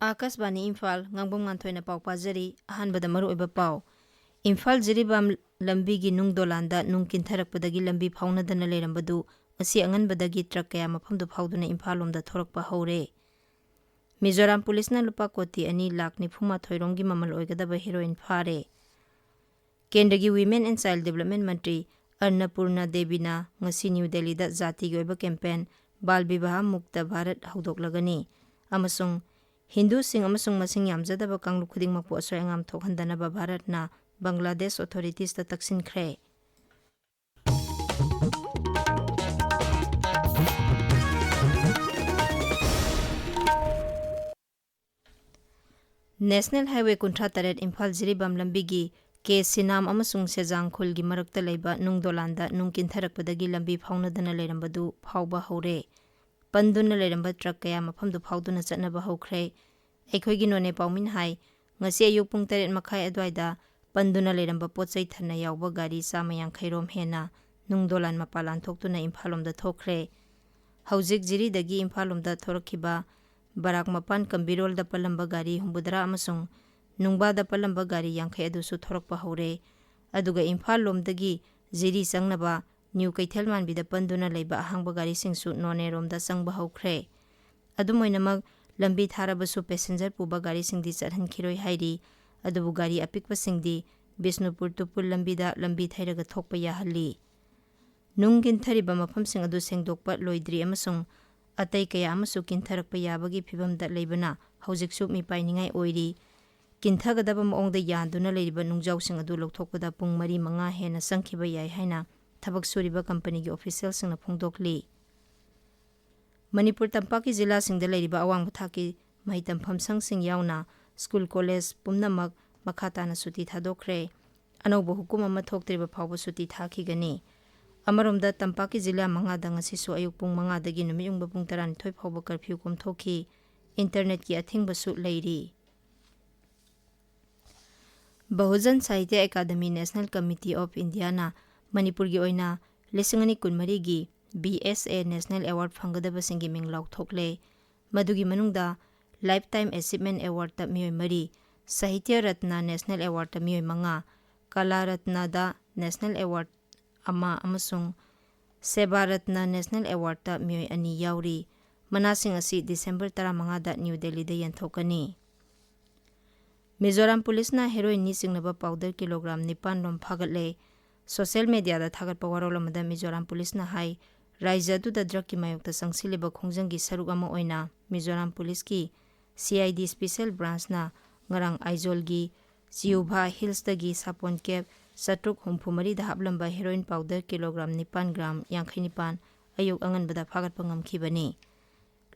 Akashvani Imphal ngangbam nganthoi पाव पाजरी अहानबदा मरुओइबा पाव इम्फाल जिरीबाम लंबीगी नुंग दोलांदा नुंग किंथरकपदगी लंबी फाउनदना लेरंबदु असी अंगनबदगी truck कया मफमदु फाउदुना इम्फाल लोमदा थोरकपा हौरे मिजोराम पुलिसना लुपा कोटी 2,94 रोंगी ममल ओइगदबा हेरोइन फारे केंद्रगी वीमेन एंड चाइल्ड डेवलपमेंट मंत्री अन्नपूर्णा देवीना ngasi न्यू दिल्लीदा जातिगी ओइबा कैंपेन बाल विवाह मुक्त भारत हौदोकलगनी अमसुंग हिंदू सिंह अमसुंग मसिंग यामजदबा कांगलु खुदिंगमकपु असोय अंगाम थोकहंदनबा भारतना बांग्लादेश ऑथोरिटीज तकसिनख्रे नेशनल हाईवे 38 इम्फाल जिरीबाम लंबीगी के सिनाम अमसुंग सेजांग खुलगी मरक्ता लेबा नुंग दोलांदा नुंग किंथरकपदगी लंबी फाउनदना लेरंबदु फाउबा हौरे पंदुना लेरंबा ट्रक कया मफमदु फाउदुना चटनबा हौख्रे अखोइगी नोने पाउमिन high ngasi ayuk pung 3 makhai adwaida panduna leramba pochai thana yawba gari sama yankhairom hena nungdolan mapalan thoktuna imphalomda thokre haujik jiri dagi imphalomda thorakhiba barak mapan kambirol da palamba gari humbudra amasung nungba da palamba gari yankhai adu su thorakpa hore aduga imphal lomdagi jiri changnaba new kaithelman bida panduna leiba ahangba gari singsu none romda changba hokre adumoinamak lambi tharabasu passenger puba gari singdi charhan khiroi hairi adubu gari apikpa singdi bisnupur tupul lambida lambi thairaga thokpa ya halli nungin thariba mafam sing adu sengdokpa loidri amasung atai kaya amasu kintarakpa yabagi phibamda leibana haujiksu mi painingai oiri kintagadaba maongda yanduna leiba nungjaw sing adu lokthokpada pung 3-5 hena sangkhiba yai haina thabak suriba company gi official singna phungdokli Manipur Tampaki Zilla Singda Leriba Awang Thaki Maitam Phamsang Sing Yauna School College Pumnamak Makhatana Suti Thadokre Anobo Hukuma Mathoktriba Phawba Suti Thakigani Amaromda Tampaki Zilla Mangada ngasisu ayuk pung 5 dagi numiyungba pung 12 phawba curfew kum thoki internet ki athingba su leiri Bahujan Sahitya Academy National Committee of India na Manipur gi oina 2013 gi BSA National Award Fangadaba Singi Minglaw Thokle Madugi Manungda Lifetime Achievement Award ta miyoi mari Sahitya Ratna National Award ta miyoi 5 Kala Ratna da National Award ama amasung Seva Ratna National Award ta miyoi 2 yauri manasing asi December 15 da New Delhi da yanthokani Mizoram Police na heroin ni singnaba powder kilogram 9 rom phagatle social media da thagat pawarolamada Mizoram Police na hai Raija du da drug ki mayokta sangsiliba khongjanggi saruk ama oina Mizoram Police ki CID Special Branch na ngarang Aizol gi Chiuba Hills dagi sapon cap satruk humphumari da hablamba heroin powder kilogram 9 gram 59 ayuk angan bada phagat pangam khibani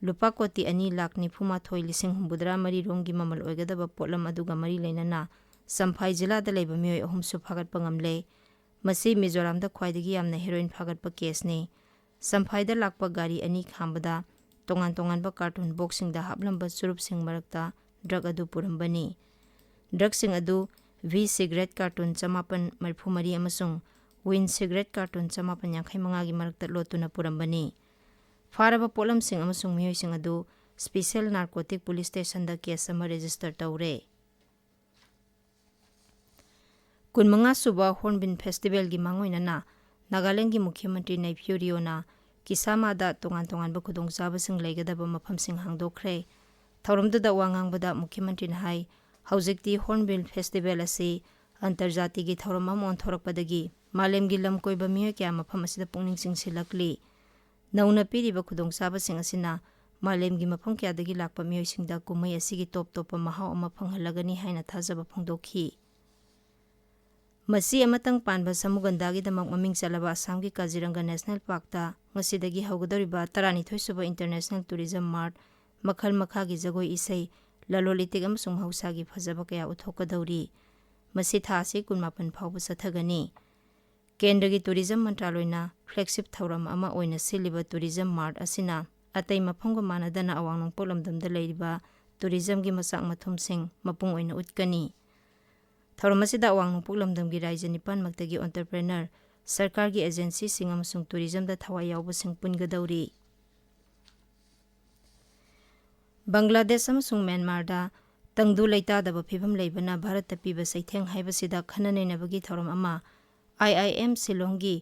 lupa koti 2,94,000 mari rongi mamal oigadaba potlam aduga mari leinana Samphai jila da leiba miyoi ahum su phagat pangam le masi Mizoram da khwaidagi yamna heroin phagat pa case ni Samphai da lakpa gari ani khambada tongan ba carton boxing da hablamba surup sing marakta drug adu purambani drug sing adu V cigarette carton 530 amasung Win cigarette carton 585 gi marakta lotuna purambani faraba polam sing amasung miyoi sing adu special narcotic police station da case ama register tawre kunmanga suba hornbill festival gi mangoina na Nagaland gi Mukhyamantri Naiphyuriyo na kisama da tongan ba khudong chaba sing leigadaba mafam sing hangdokre thauramda da wangangbada Mukhyamantri na hai haujikti Hornbill Festival asi antarjati gi thauram amon thorakpadagi malem gi lam koiba miyo kya mafam asida pungning sing silakli nauna piriba khudong chaba sing asina malem gi mafam kya dagi lakpa miyo singda kumai asigi top mahaw ama phanghalagani haina thajaba phangdokhi Masi amatang panba samugandagi damak maming chalaba Assamgi Kaziranga National Park ta ngasidagi haugadoriba 32 suba International Tourism Mart makhal makhagi jagoi isai lalolitik amasung hausagi phajaba kaya uthokadauri masi thasi 18 phawba sathagani Kendragi Tourism Mantraloina flagship thauram ama oina siliba Tourism Mart asina atai mafamga manadana awangnong polamdamda leiriba tourism gi masak mathum sing mapung oina utkani Thauram asida awang nungpuk lamdamgi raija 9 maktagi entrepreneur सरकारगी एजेंसीसिंग अमसुंग टूरिज्मदा थवाई यावबसिंग पुनगदौरी। बांग्लादेश अमसुंग म्यांमारदा तंगदु लेतादबा फिभम लेबना भारत पीबा सैथेंग हाइबसिदा खननैनबगी थौरम अमा IIM शिलोंगी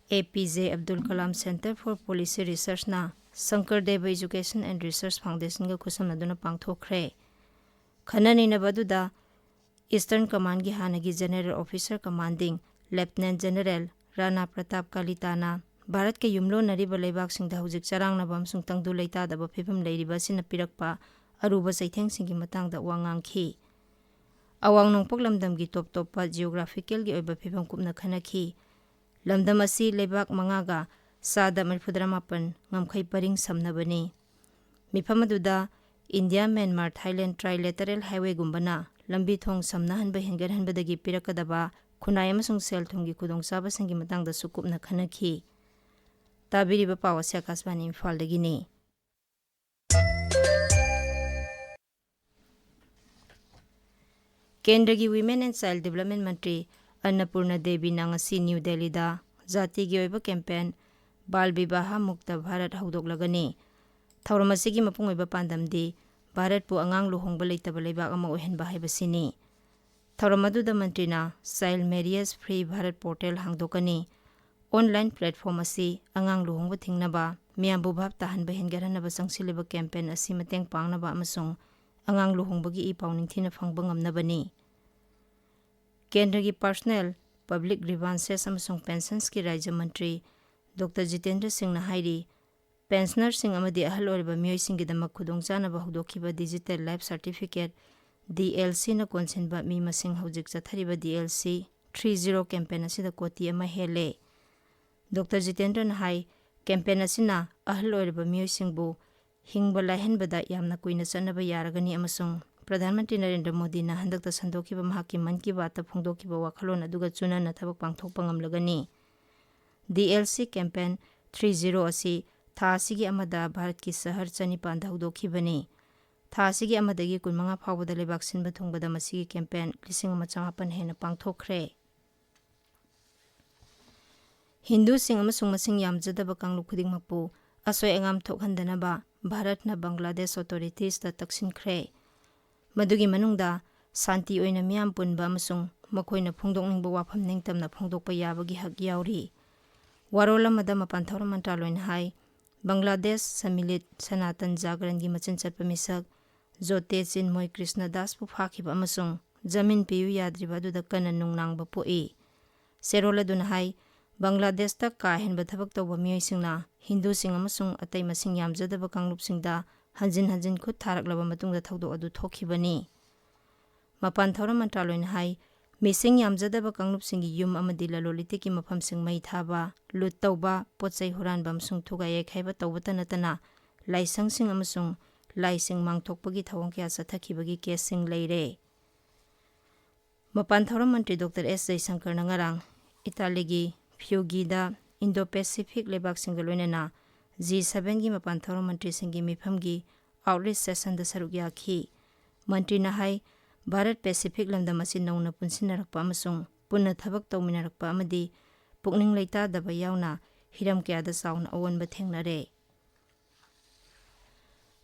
APJ Abdul Kalam centre for policy research ना Shankardev education and research foundation का खुसमनदुना पांगथोखरे। खननैनबदुदा ईस्टर्न कमांड की हानगी general officer commanding lieutenant general Rana Pratap कालिताना भारत के युमलो नरीब लेबाक सिंह हौजिक चरांगनबा अमसुंग तंगदु लेतादबा फिभम लेरिबा सिना पिरकपा अरुबा सैथेंग सिंगी मतांगदा वांगांखी। अवांग नोंपोक लमदमगी टॉप टॉपा जियोग्राफिकल की ओइबा फिभम कुपना खनखी। लमदम असी लेबाक मंगागा सादा मरफुदरा मापन ngमखै परिंग समनबनी। मिफम अदुदा India Myanmar Thailand trilateral highway गुंबना लंबी थोंग समनहनबा हेंगरहनबदगी पिरकदबा खुनाय अमसुंग सेल थुंगी खुदोंचाबसिंगी मतांगदा सुकुपना खनखी। ताबिरिबा पावसे आकाशवाणी इम्फालदगिनी। केंद्र की वीमेन एंड चाइल्ड डेवलपमेंट मंत्री अन्नपूर्णा देवी नांगसी न्यू दिल्ली दा जाति की ओइबा कैंपेन बाल विवाह मुक्त भारत हौदोकलगनी। थौरम असिगी मपुंग ओइबा पांदमदी भारत पु अंगांग लुहोंगबा लेतबा लेबाक अमा ओइहनबा हाइबसिनी। थौरम अदुदा मंत्रीना child marriage free Bharat portal हांगदोकनी। ऑनलाइन प्लेटफॉर्म असी अंगांग लुहोंगबा थिंगनबा मियामबु भाब ताहनबा हेंगरहनबा संगसिलेबा कैंपेन असी मतेंग पांगनबा अमसुंग अंगांग लुहोंगबगी ई पाउनिंगथिना फंगबा ngamnabani। केंद्र की पर्सनल पब्लिक ग्रीवांसेस अमसुंग पेंशन्स की राज्य मंत्री डॉक्टर जितेंद्र सिंह हाइरी पेंशनर सिंह अमदी अहल ओरिबा मियोइसिंगीदमक खुदोंचानबा हौदोखिबा डिजिटल लाइफ सर्टिफिकेट DLC ना कोनसिनबा मी मसिंग हौजिक चथरिबा DLC 30 कैंपेन असिदा कोटी अमा हेले। डॉक्टर जितेंद्र हाई कैंपेन असिना अहल ओरिबा मियोइसिंगबु हिंगबा लाइहनबदा यामना कुइना चनबा यारगनी अमसुंग प्रधानमंत्री नरेंद्र मोदी ना हंदकता संदोखिबा महाकी मन की बात फोंदोखिबा वाखलोन अदुगा चुनना थबक पांगथोकपा ngamlagani। DLC कैंपेन 30 असी थासिगी अमदा भारत की शहर चनिपान हौदोखिबनी। थासिगी अमदगी कुनमंगा फावबदा लेबाक सिनबा थुंगबदा मसिगी कैंपेन 15,500 हेना पांगथोखरे। हिंदू सिंह अमसुंग मसिंग यामजदबा कांगलुप खुदिंगमकपु असोय अंगाम थोकहंदनबा भारतना बांग्लादेश ऑथोरिटीज दा तक्सिनख्रे। मदुगी मनुंगदा शांति ओइना मियाम पुनबा अमसुंग मखोइना फोंदोकनिंगबा वाफम निंगतमना फोंदोकपा याबगी हक यावरी। वारोल अमदा मपान थौरम मंत्रालयन हाई बांग्लादेश सम्मिलित सनातन जागरण की मचिन चटपा मिसक जोते चिन्मोय कृष्णदास पु फाखिबा अमसुंग जमीन पियु याद्रिबा दुदा कन नुंगनांगबा पोई। सेरोल अदुना हाई बांग्लादेश तक काहेनबा थबक तौबा मियोइसिंगना हिंदू सिंह अमसुंग अतै मसिंग यामजदबा कांगलुपसिंगदा हंजिन हंजिन खुद थारकलबा मतुंगदा थौदो अदु थोखिबनी। मपान थौरम मंत्रालयन हाई मिसिंग यामजदबा कांगलुपसिंगी युम अमदी ललोलितिकी मफमसिंग मई थाबा लुट तौबा पोचै हुरानबा अमसुंग थुगाये खैबा तौबता नतना लाइसंगसिंग अमसुंग लाइसिंग मांगथोकपगी थवंग क्या सथखिबगी केससिंग लेरे। मपान थौरम मंत्री डॉक्टर S जयशंकर नंगरांग इटालीगी फ्यूगीदा इंडो पैसिफिक लेबाकसिंग लोइनना G7 की मपान थौरम मंत्री सिंगी मिफमगी आउटरीच सेशन द सरुक याखी। मंत्री नहाई भारत पैसिफिक लमदम असी नौना पुनसिनरकपा अमसुंग पुनः थबक तौमिनरकपा अमदी पुकनिंग लेतादबा यावना हिरम क्यादा चाउना अवनबा थेंगनरे।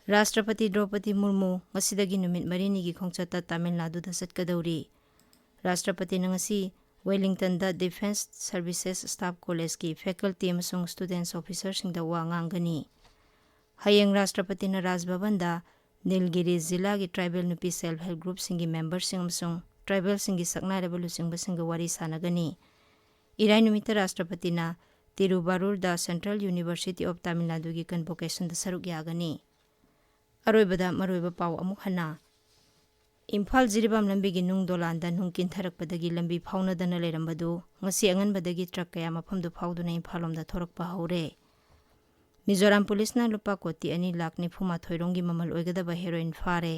राष्ट्रपति द्रौपदी मुर्मू ngasiदगी नुमित मरिनी की खोंगचता तमिलनाडु दा चटकदौरी। राष्ट्रपति नंगसी वेलिंगटन दा डिफेंस सर्विसेस स्टाफ कॉलेज की फैकल्टी अमसुंग स्टूडेंट्स ऑफिसर सिंह दा वा nganggani। हयेंग राष्ट्रपति न राजभवन दा नीलगिरी जिला की ट्राइबल नुपी सेल्फ हेल्प ग्रुप सिंगी मेंबर सिंह अमसुंग ट्राइबल सिंगी सकनाइरबा लुचिंगबा सिंग वारी सानगनी। इराय नुमित राष्ट्रपति ना तिरुवारूर दा सेंट्रल यूनिवर्सिटी ऑफ तमिलनाडु की कन्वोकेशन दा सरुक यागनी। अरोइबदा मरोइबा पाव अमुक हना इम्फाल जिरिबाम लंबी की नुंग दोलांदा नुंग किंथरकपदगी लंबी फाउनदना लेरंबदु ngasi anganbadagi ट्रक कया मफमदु फाउदुना इम्फालोमदा थोरकपा हौरे। मिजोराम पुलिस ना लुपा कोटी 2 लाख 94 रोंगी ममल ओइगदबा हेरोइन फारे।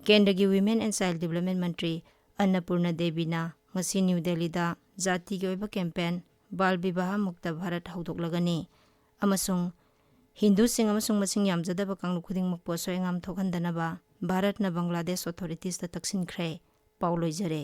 केंद्र की वीमेन एंड चाइल्ड डेवलपमेंट मंत्री अन्नपूर्णा देवी ना ngasi न्यू दिल्ली दा जाति के ओइबा कैंपेन बाल विवाह मुक्त भारत हौदोकलगनी अमसुंग हिंदू सिंह अमसुंग मसिंग यामजदबा कांगलु खुदिंगमक पोसोयंगाम थोखंदनबा भारत ना बांग्लादेश ऑथोरिटीज दा तक्सिनख्रे। पाउलोइजरे।